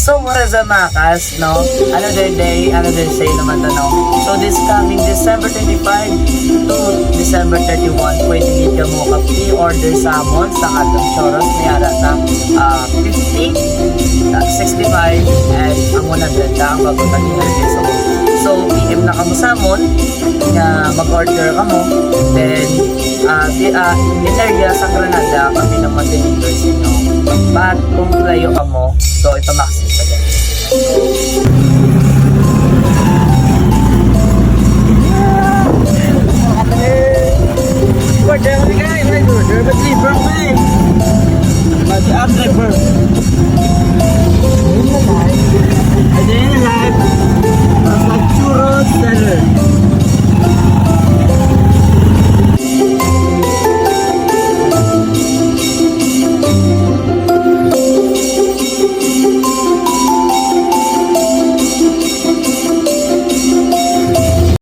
So what is a Makas, no? Another day, another say naman to, no? So this coming December 25 to December 31, pwede ka mo ka-pre-order salmon sa atong choros ni Arata 50, 65, and ang 100 ang bagutan ni Hermes. So PM na ka mo salmon, nga mag-order ka mo, then in area sa Granada, kami naman din sa inyo. But kung layo ka mo, so ito maximum sa ganyan.